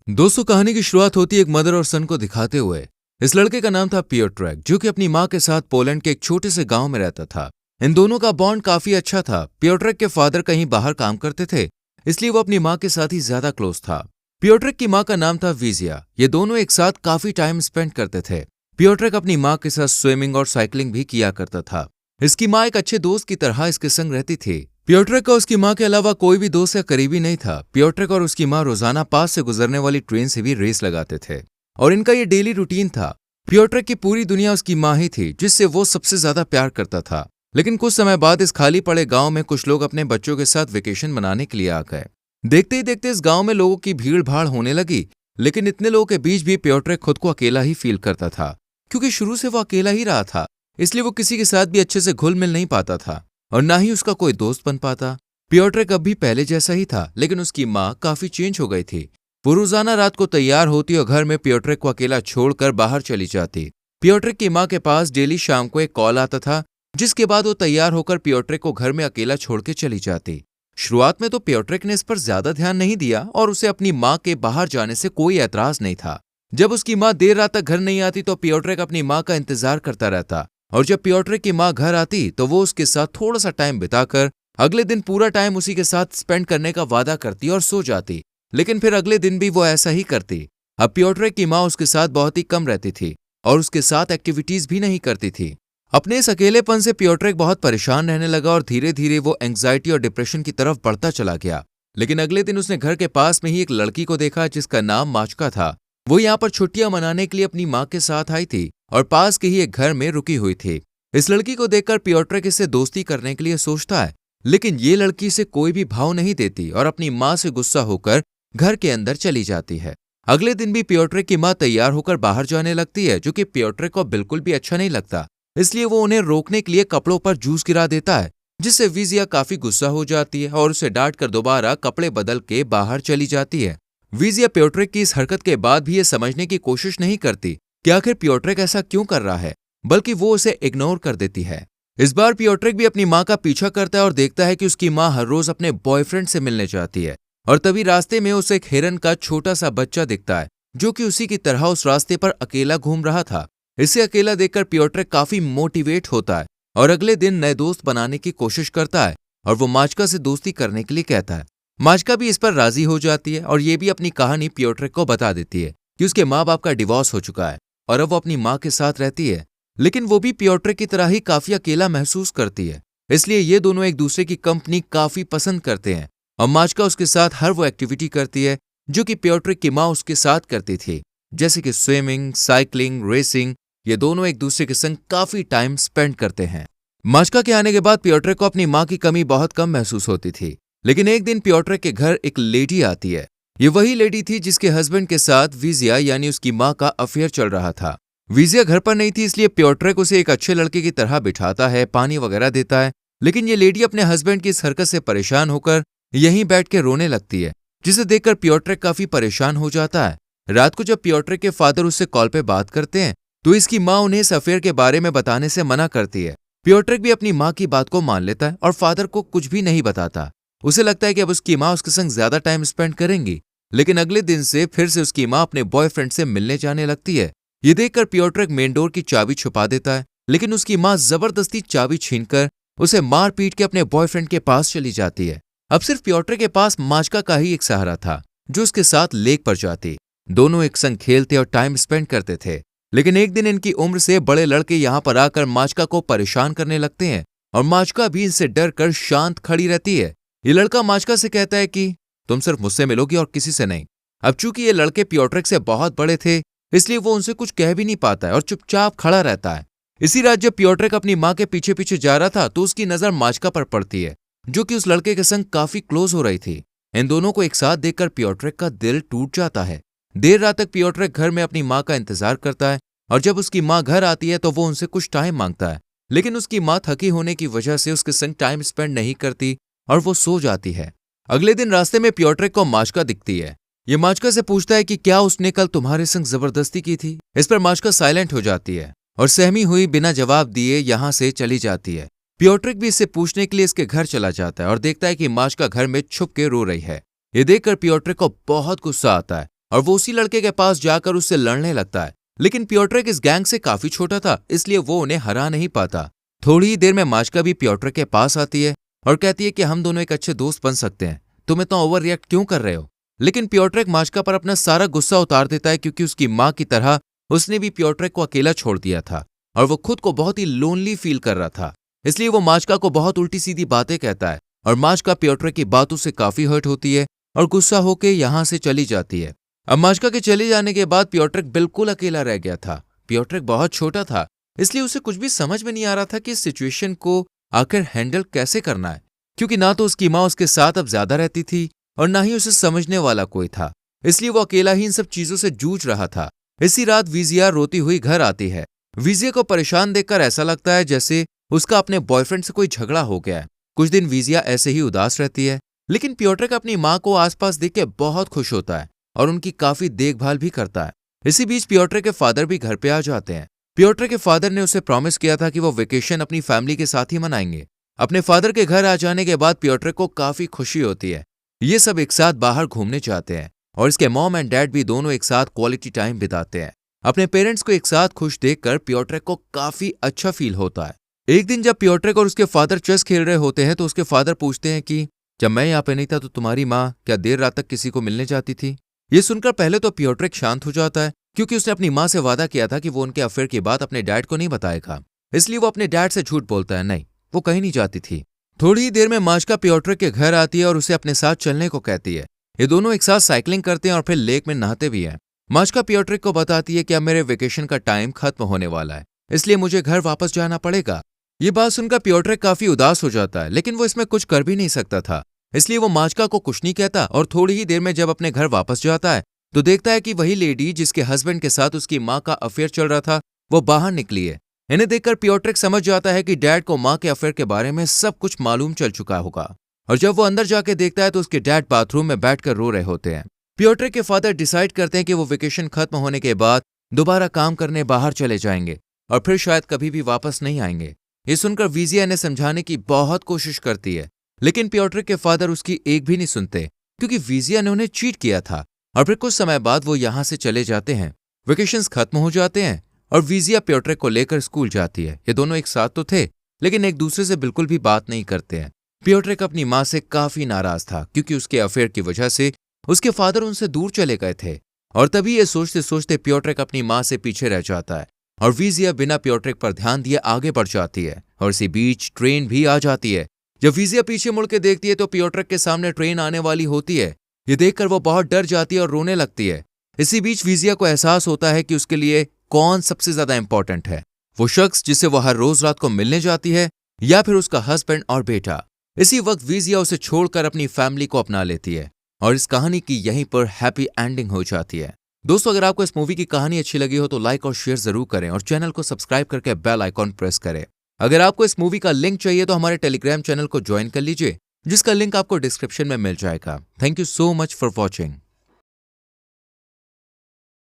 दोस्तों, कहानी की शुरुआत होती है एक मदर और सन को दिखाते हुए। इस लड़के का नाम था पियोट्रेक, जो कि अपनी माँ के साथ पोलैंड के एक छोटे से गांव में रहता था। इन दोनों का बॉन्ड काफी अच्छा था। पियोट्रेक के फादर कहीं बाहर काम करते थे, इसलिए वो अपनी माँ के साथ ही ज्यादा क्लोज था। पियोट्रेक की माँ का नाम था विजिया। ये दोनों एक साथ काफी टाइम स्पेंड करते थे। पियोट्रेक अपनी माँ के साथ स्विमिंग और साइकिलिंग भी किया करता था। इसकी माँ एक अच्छे दोस्त की तरह इसके संग रहती थी। पियोट्रेक का उसकी माँ के अलावा कोई भी दोस्त या करीबी नहीं था। पियोट्रेक और उसकी माँ रोजाना पास से गुजरने वाली ट्रेन से भी रेस लगाते थे और इनका ये डेली रूटीन था। पियोट्रेक की पूरी दुनिया उसकी माँ ही थी, जिससे वो सबसे ज्यादा प्यार करता था। लेकिन कुछ समय बाद इस खाली पड़े गांव में कुछ लोग अपने बच्चों के साथ वेकेशन मनाने के लिए आ गए। देखते ही देखते इस गांव में लोगों की भीड़ भाड़ होने लगी। लेकिन इतने लोगों के बीच भी पियोट्रेक खुद को अकेला ही फील करता था, क्योंकि शुरू से वो अकेला ही रहा था। इसलिए वो किसी के साथ भी अच्छे से घुल मिल नहीं पाता था और ना ही उसका कोई दोस्त बन पाता। पियोट्रेक अब भी पहले जैसा ही था, लेकिन उसकी माँ काफी चेंज हो गई थी। वो रोजाना रात को तैयार होती और घर में पियोट्रेक को अकेला छोड़कर बाहर चली जाती। पियोट्रेक की माँ के पास डेली शाम को एक कॉल आता था, जिसके बाद वो तैयार होकर पियोट्रेक को घर में अकेला छोड़ के चली जाती। शुरुआत में तो पियोट्रेक ने इस पर ज्यादा ध्यान नहीं दिया और उसे अपनी माँ के बाहर जाने से कोई ऐतराज नहीं था। जब उसकी माँ देर रात तक घर नहीं आती तो पियोट्रेक अपनी माँ का इंतजार करता रहता, और जब पियोट्रेक की माँ घर आती तो वो उसके साथ थोड़ा सा टाइम बिताकर अगले दिन पूरा टाइम उसी के साथ स्पेंड करने का वादा करती और सो जाती। लेकिन फिर अगले दिन भी वो ऐसा ही करती। अब पियोट्रेक की माँ उसके साथ बहुत ही कम रहती थी और उसके साथ एक्टिविटीज भी नहीं करती थी। अपने इस अकेलेपन से पियोट्रेक बहुत परेशान रहने लगा और धीरे धीरे वो एंग्जाइटी और डिप्रेशन की तरफ बढ़ता चला गया। लेकिन अगले दिन उसने घर के पास में ही एक लड़की को देखा जिसका नाम माचका था। वो यहाँ पर छुट्टियां मनाने के लिए अपनी माँ के साथ आई थी और पास के ही एक घर में रुकी हुई थी। इस लड़की को देखकर पियोट्रेक इससे दोस्ती करने के लिए सोचता है, लेकिन ये लड़की से कोई भी भाव नहीं देती और अपनी माँ से गुस्सा होकर घर के अंदर चली जाती है। अगले दिन भी पियोट्रेक की माँ तैयार होकर बाहर जाने लगती है, जो कि पियोट्रेक को बिल्कुल भी अच्छा नहीं लगता। इसलिए वो उन्हें रोकने के लिए कपड़ों पर जूस गिरा देता है, जिससे विजिया काफी गुस्सा हो जाती है और उसे डांट कर दोबारा कपड़े बदल के बाहर चली जाती है। विजिया पियोट्रेक की इस हरकत के बाद भी ये समझने की कोशिश नहीं करती कि आखिर पियोट्रेक ऐसा क्यों कर रहा है, बल्कि वो उसे इग्नोर कर देती है। इस बार पियोट्रेक भी अपनी माँ का पीछा करता है और देखता है कि उसकी माँ हर रोज अपने बॉयफ्रेंड से मिलने जाती है। और तभी रास्ते में उसे एक हिरन का छोटा सा बच्चा दिखता है, जो कि उसी की तरह उस रास्ते पर अकेला घूम रहा था। इसे अकेला देखकर पियोट्रेक काफी मोटिवेट होता है और अगले दिन नए दोस्त बनाने की कोशिश करता है और वो माचका से दोस्ती करने के लिए कहता है। माचका भी इस पर राजी हो जाती है और ये भी अपनी कहानी पियोट्रेक को बता देती है कि उसके माँ बाप का डिवोर्स हो चुका है और अब वो अपनी माँ के साथ रहती है। लेकिन वो भी पियोट्रेक की तरह ही काफी अकेला महसूस करती है। इसलिए ये दोनों एक दूसरे की कंपनी काफी पसंद करते हैं और माचका उसके साथ हर वो एक्टिविटी करती है जो कि पियोट्रेक की माँ उसके साथ करती थी, जैसे कि स्विमिंग, साइकिलिंग, रेसिंग। ये दोनों एक दूसरे के संग काफी टाइम स्पेंड करते हैं। माचका के आने के बाद पियोट्रेक को अपनी माँ की कमी बहुत कम महसूस होती थी। लेकिन एक दिन पियोट्रेक के घर एक लेडी आती है। ये वही लेडी थी जिसके हस्बैंड के साथ विजिया यानी उसकी माँ का अफेयर चल रहा था। विजिया घर पर नहीं थी, इसलिए पियोट्रेक उसे एक अच्छे लड़के की तरह बिठाता है, पानी वगैरह देता है। लेकिन ये लेडी अपने हस्बैंड की इस हरकत से परेशान होकर यहीं बैठ के रोने लगती है, जिसे देखकर पियोट्रेक काफी परेशान हो जाता है। रात को जब पियोट्रेक के फादर उससे कॉल पे बात करते हैं तो इसकी माँ उन्हें इस अफेयर के बारे में बताने से मना करती है। पियोट्रेक भी अपनी माँ की बात को मान लेता है और फादर को कुछ भी नहीं बताता। उसे लगता है कि अब उसकी माँ उसके संग ज्यादा टाइम स्पेंड करेंगी। लेकिन अगले दिन से फिर से उसकी माँ अपने बॉयफ्रेंड से मिलने जाने लगती है। ये देखकर पियोट्रेक मेन डोर की चाबी छुपा देता है, लेकिन उसकी माँ जबरदस्ती चाबी छीनकर उसे मार पीट के अपने बॉयफ्रेंड के पास चली जाती है। अब सिर्फ पियोट्रेक के पास माचका का ही एक सहारा था, जो उसके साथ लेक पर जाती। दोनों एक संग खेलते और टाइम स्पेंड करते थे। लेकिन एक दिन इनकी उम्र से बड़े लड़के यहाँ पर आकर माचका को परेशान करने लगते हैं और माचका भी इनसे डर कर शांत खड़ी रहती है। ये लड़का माचका से कहता है कि तुम सिर्फ मुझसे मिलोगी और किसी से नहीं। अब चूंकि ये लड़के पियोट्रेक से बहुत बड़े थे, इसलिए वो उनसे कुछ कह भी नहीं पाता है और चुपचाप खड़ा रहता है। इसी रात जब पियोट्रेक अपनी माँ के पीछे पीछे जा रहा था तो उसकी नजर माचका पर पड़ती है, जो कि उस लड़के के संग काफी क्लोज हो रही थी। इन दोनों को एक साथ देखकर पियोट्रेक का दिल टूट जाता है। देर रात तक पियोट्रेक घर में अपनी माँ का इंतजार करता है और जब उसकी माँ घर आती है तो वो उनसे कुछ टाइम मांगता है। लेकिन उसकी माँ थकी होने की वजह से उसके संग टाइम स्पेंड नहीं करती और वो सो जाती है। अगले दिन रास्ते में पियोट्रेक को माचका दिखती है। ये माचका से पूछता है कि क्या उसने कल तुम्हारे संग जबरदस्ती की थी। इस पर माचका साइलेंट हो जाती है और सहमी हुई बिना जवाब दिए यहाँ से चली जाती है। पियोट्रेक भी इससे पूछने के लिए इसके घर चला जाता है और देखता है कि माचका घर में छुप के रो रही है। ये देखकर पियोट्रेक को बहुत गुस्सा आता है और वो उसी लड़के के पास जाकर उससे लड़ने लगता है। लेकिन प्योट्रिक इस गैंग से काफी छोटा था, इसलिए वो उन्हें हरा नहीं पाता। थोड़ी ही देर में माश्का भी प्योट्रिक के पास आती है और कहती है कि हम दोनों एक अच्छे दोस्त बन सकते हैं, तुम इतना ओवर रिएक्ट क्यों कर रहे हो। लेकिन प्योट्रिक माश्का पर अपना सारा गुस्सा उतार देता है, क्योंकि उसकी माँ की तरह उसने भी प्योट्रिक को अकेला छोड़ दिया था और वो खुद को बहुत ही लोनली फील कर रहा था। इसलिए वो माश्का को बहुत उल्टी सीधी बातें कहता है और माश्का प्योट्रिक की बातों से काफी हर्ट होती है और गुस्सा होकर यहाँ से चली जाती है। अब माश्का के चले जाने के बाद प्योट्रिक बिल्कुल अकेला रह गया था। प्योट्रिक बहुत छोटा था, इसलिए उसे कुछ भी समझ में नहीं आ रहा था कि इस सिचुएशन को आखिर हैंडल कैसे करना है, क्योंकि ना तो उसकी माँ उसके साथ अब ज्यादा रहती थी और ना ही उसे समझने वाला कोई था। इसलिए वो अकेला ही इन सब चीजों से जूझ रहा था। इसी रात विजिया रोती हुई घर आती है। विजिया को परेशान देखकर ऐसा लगता है जैसे उसका अपने बॉयफ्रेंड से कोई झगड़ा हो गया है। कुछ दिन विजिया ऐसे ही उदास रहती है, लेकिन प्योट्रिक अपनी माँ को आसपास देख के बहुत खुश होता है और उनकी काफी देखभाल भी करता है। इसी बीच प्योट्रिक के फादर भी घर पे आ जाते हैं। प्योट्रिक के फादर ने उसे प्रॉमिस किया था कि वो वेकेशन अपनी फैमिली के साथ ही मनाएंगे। अपने फादर के घर आ जाने के बाद प्योट्रिक को काफी खुशी होती है। ये सब एक साथ बाहर घूमने जाते हैं और इसके मॉम एंड डैड भी दोनों एक साथ क्वालिटी टाइम बिताते हैं। अपने पेरेंट्स को एक साथ खुश देखकर प्योट्रिक को काफी अच्छा फील होता है। एक दिन जब प्योट्रिक और उसके फादर चेस खेल रहे होते हैं तो उसके फादर पूछते हैं कि जब मैं यहाँ पे नहीं था तो तुम्हारी माँ क्या देर रात तक किसी को मिलने जाती थी। ये सुनकर पहले तो प्योट्रिक शांत हो जाता है, क्योंकि उसने अपनी माँ से वादा किया था कि वो उनके अफेयर की बात अपने डैड को नहीं बताएगा। इसलिए वो अपने डैड से झूठ बोलता है, नहीं वो कहीं नहीं जाती थी। थोड़ी ही देर में माश्का प्योट्रिक के घर आती है और उसे अपने साथ चलने को कहती है। ये दोनों एक साथ साइकिलिंग करते हैं और फिर लेक में नहाते भी हैं। माश्का प्योट्रिक को बताती है कि अब मेरे वेकेशन का टाइम खत्म होने वाला है, इसलिए मुझे घर वापस जाना पड़ेगा। ये बात सुनकर प्योट्रिक काफी उदास हो जाता है, लेकिन वो इसमें कुछ कर भी नहीं सकता था, इसलिए वो माश्का को कुछ नहीं कहता और थोड़ी ही देर में जब अपने घर वापस जाता है तो देखता है कि वही लेडी जिसके हस्बैंड के साथ उसकी माँ का अफेयर चल रहा था वो बाहर निकली है। इन्हें देखकर प्योट्रिक समझ जाता है कि डैड को माँ के अफेयर के बारे में सब कुछ मालूम चल चुका होगा और जब वो अंदर जाके देखता है तो उसके डैड बाथरूम में बैठकर रो रहे होते हैं। प्योट्रिक के फादर डिसाइड करते हैं कि वो वेकेशन खत्म होने के बाद दोबारा काम करने बाहर चले जाएंगे और फिर शायद कभी भी वापस नहीं आएंगे। ये सुनकर विजिया इन्हें समझाने की बहुत कोशिश करती है, लेकिन प्योट्रिक के फादर उसकी एक भी नहीं सुनते, क्योंकि विजिया ने उन्हें चीट किया था। और फिर कुछ समय बाद वो यहाँ से चले जाते हैं। वेकेशंस खत्म हो जाते हैं और विजिया प्योट्रिक को लेकर स्कूल जाती है। ये दोनों एक साथ तो थे, लेकिन एक दूसरे से बिल्कुल भी बात नहीं करते हैं। प्योट्रिक अपनी माँ से काफी नाराज था, क्योंकि उसके अफेयर की वजह से उसके फादर उनसे दूर चले गए थे। और तभी ये सोचते सोचते प्योट्रिक अपनी माँ से पीछे रह जाता है और विजिया बिना प्योट्रिक पर ध्यान दिए आगे बढ़ जाती है। और इसी बीच ट्रेन भी आ जाती है। जब विजिया पीछे मुड़ के देखती है तो प्योट्रिक के सामने ट्रेन आने वाली होती है। ये देखकर वो बहुत डर जाती है और रोने लगती है। इसी बीच विजिया को एहसास होता है कि उसके लिए कौन सबसे ज्यादा इंपॉर्टेंट है, वो शख्स जिसे वो हर रोज रात को मिलने जाती है या फिर उसका हस्बैंड और बेटा। इसी वक्त विजिया उसे छोड़कर अपनी फैमिली को अपना लेती है और इस कहानी की यहीं पर हैप्पी एंडिंग हो जाती है। दोस्तों, अगर आपको इस मूवी की कहानी अच्छी लगी हो तो लाइक और शेयर जरूर करें और चैनल को सब्सक्राइब करके बेल आइकॉन प्रेस करें। अगर आपको इस मूवी का लिंक चाहिए तो हमारे टेलीग्राम चैनल को ज्वाइन कर लीजिए, जिसका लिंक आपको डिस्क्रिप्शन में मिल जाएगा। Thank you so much for watching.